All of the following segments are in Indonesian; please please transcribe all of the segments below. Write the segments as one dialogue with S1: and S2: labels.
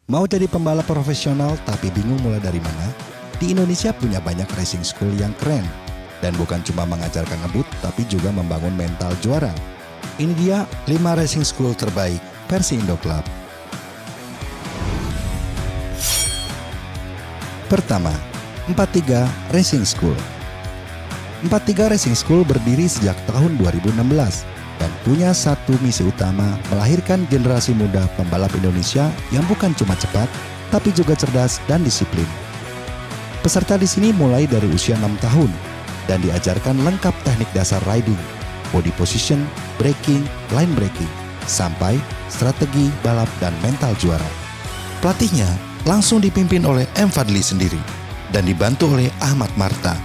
S1: Mau jadi pembalap profesional tapi bingung mulai dari mana? Di Indonesia punya banyak racing school yang keren. Dan bukan cuma mengajarkan ngebut, tapi juga membangun mental juara. Ini dia 5 racing school terbaik versi Indo Club. Pertama, 43 Racing School. 43 Racing School berdiri sejak tahun 2016 dan punya satu misi utama, melahirkan generasi muda pembalap Indonesia yang bukan cuma cepat, tapi juga cerdas dan disiplin. Peserta di sini mulai dari usia 6 tahun dan diajarkan lengkap teknik dasar riding, body position, braking, line braking, sampai strategi balap dan mental juara. Pelatihnya langsung dipimpin oleh M. Fadli sendiri dan dibantu oleh Ahmad Marta,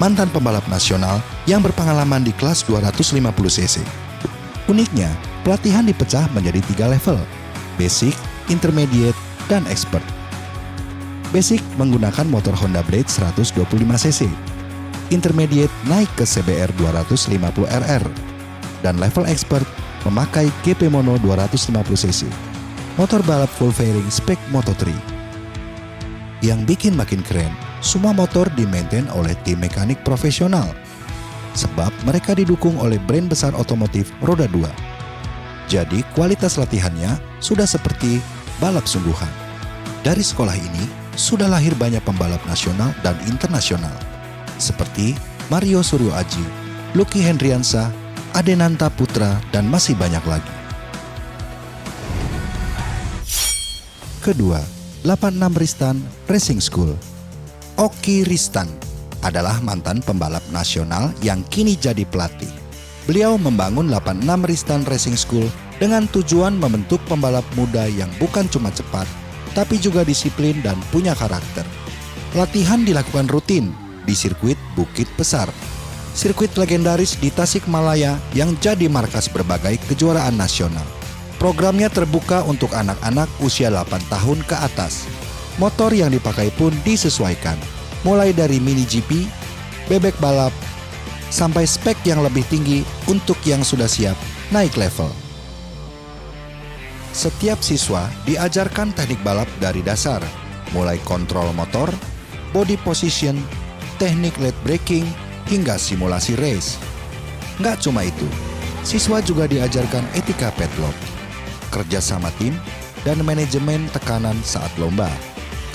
S1: mantan pembalap nasional yang berpengalaman di kelas 250 cc. Uniknya, pelatihan dipecah menjadi 3 level: basic, intermediate, dan expert. Basic menggunakan motor Honda Blade 125 cc. Intermediate naik ke CBR 250 RR. Dan level expert memakai GP Mono 250 cc. Motor balap full fairing spek Moto3. Yang bikin makin keren, semua motor dimaintain oleh tim mekanik profesional. Sebab mereka didukung oleh brand besar otomotif Roda 2. Jadi kualitas latihannya sudah seperti balap sungguhan. Dari sekolah ini, sudah lahir banyak pembalap nasional dan internasional. Seperti Mario Suryo Aji, Lucky Hendriansa, Adenanta Putra, dan masih banyak lagi. Kedua, 86 Ristan Racing School. Oki Ristan adalah mantan pembalap nasional yang kini jadi pelatih. Beliau membangun 86 Ristan Racing School dengan tujuan membentuk pembalap muda yang bukan cuma cepat, tapi juga disiplin dan punya karakter. Latihan dilakukan rutin di sirkuit Bukit Besar, sirkuit legendaris di Tasikmalaya yang jadi markas berbagai kejuaraan nasional. Programnya terbuka untuk anak-anak usia 8 tahun ke atas. Motor yang dipakai pun disesuaikan, mulai dari mini GP, bebek balap, sampai spek yang lebih tinggi untuk yang sudah siap naik level. Setiap siswa diajarkan teknik balap dari dasar, mulai kontrol motor, body position, teknik late braking, hingga simulasi race. Nggak cuma itu, siswa juga diajarkan etika padlock, kerja sama tim, dan manajemen tekanan saat lomba.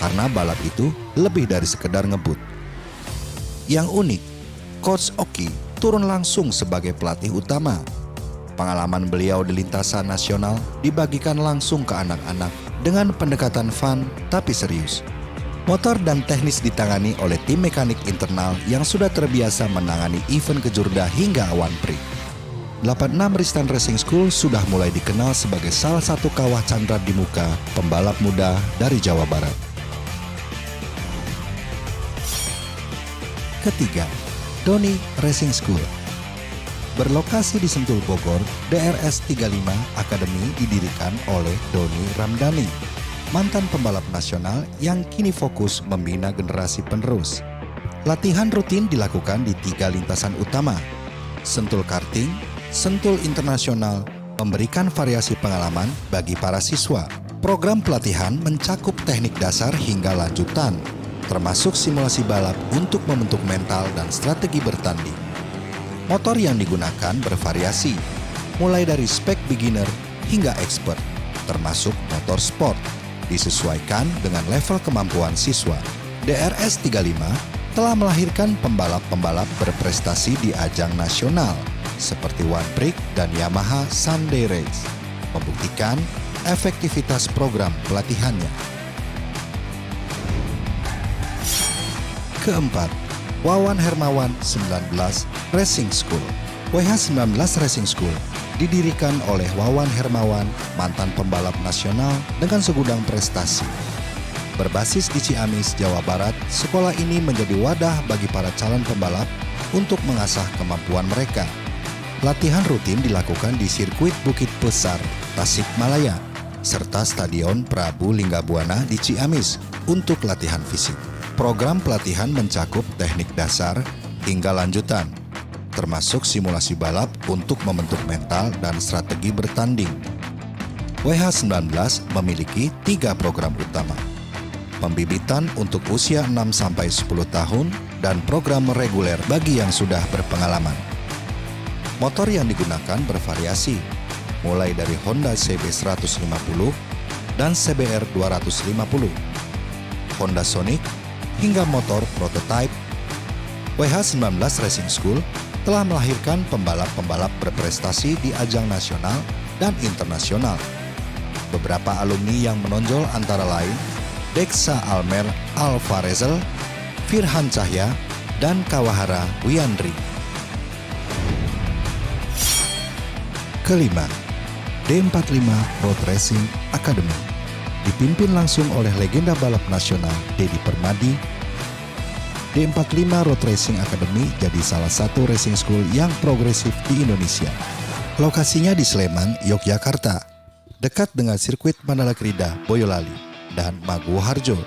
S1: Karena balap itu lebih dari sekedar ngebut. Yang unik, Coach Oki turun langsung sebagai pelatih utama. Pengalaman beliau di lintasan nasional dibagikan langsung ke anak-anak dengan pendekatan fun tapi serius. Motor dan teknis ditangani oleh tim mekanik internal yang sudah terbiasa menangani event kejurda hingga One Prix. 86 Ristan Racing School sudah mulai dikenal sebagai salah satu kawah candra di muka pembalap muda dari Jawa Barat. Ketiga, Doni Racing School. Berlokasi di Sentul, Bogor, DRS 35 Academy didirikan oleh Doni Ramdhani, mantan pembalap nasional yang kini fokus membina generasi penerus. Latihan rutin dilakukan di 3 lintasan utama: Sentul Karting, Sentul Internasional, memberikan variasi pengalaman bagi para siswa. Program pelatihan mencakup teknik dasar hingga lanjutan, termasuk simulasi balap untuk membentuk mental dan strategi bertanding. Motor yang digunakan bervariasi, mulai dari spek beginner hingga expert, termasuk motor sport, disesuaikan dengan level kemampuan siswa. DRS 35 telah melahirkan pembalap-pembalap berprestasi di ajang nasional, seperti One Prix dan Yamaha Sunday Race, membuktikan efektivitas program pelatihannya. Keempat, Wawan Hermawan 19 Racing School. WH19 Racing School didirikan oleh Wawan Hermawan, mantan pembalap nasional dengan segudang prestasi. Berbasis di Ciamis, Jawa Barat, sekolah ini menjadi wadah bagi para calon pembalap untuk mengasah kemampuan mereka. Latihan rutin dilakukan di sirkuit Bukit Besar, Tasikmalaya, serta Stadion Prabu Linggabuana di Ciamis untuk latihan fisik. Program pelatihan mencakup teknik dasar hingga lanjutan, termasuk simulasi balap untuk membentuk mental dan strategi bertanding. WH19 memiliki 3 program utama. Pembibitan untuk usia 6-10 tahun dan program reguler bagi yang sudah berpengalaman. Motor yang digunakan bervariasi, mulai dari Honda CB 150 dan CBR 250, Honda Sonic, hingga motor prototype. WH19 Racing School telah melahirkan pembalap-pembalap berprestasi di ajang nasional dan internasional. Beberapa alumni yang menonjol antara lain Deksa Almer Alvarezel, Firhan Cahya, dan Kawahara Wiyandri. Kelima, D45 Road Racing Academy, dipimpin langsung oleh legenda balap nasional Dedi Permadi. D45 Road Racing Academy jadi salah satu racing school yang progresif di Indonesia. Lokasinya di Sleman, Yogyakarta, dekat dengan sirkuit Mandala Krida, Boyolali, dan Maguwoharjo.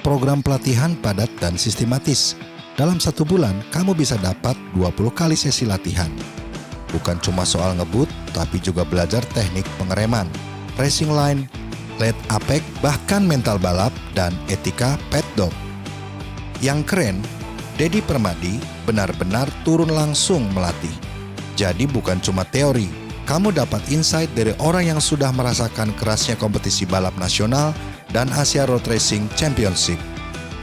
S1: Program pelatihan padat dan sistematis. Dalam 1 bulan, kamu bisa dapat 20 kali sesi latihan. Bukan cuma soal ngebut, tapi juga belajar teknik pengereman, racing line, lead apex, bahkan mental balap dan etika paddock. Yang keren, Dedi Permadi benar-benar turun langsung melatih. Jadi bukan cuma teori, kamu dapat insight dari orang yang sudah merasakan kerasnya kompetisi balap nasional dan Asia Road Racing Championship.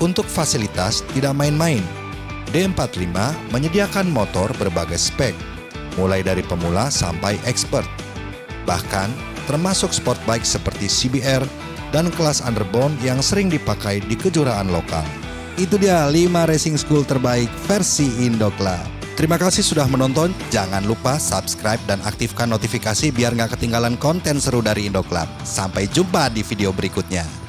S1: Untuk fasilitas tidak main-main, D45 menyediakan motor berbagai spek, mulai dari pemula sampai expert. Bahkan termasuk sport bike seperti CBR dan kelas underbone yang sering dipakai di kejuaraan lokal. Itu dia 5 racing school terbaik versi Indoclub. Terima kasih sudah menonton, jangan lupa subscribe dan aktifkan notifikasi biar nggak ketinggalan konten seru dari Indoclub. Sampai jumpa di video berikutnya.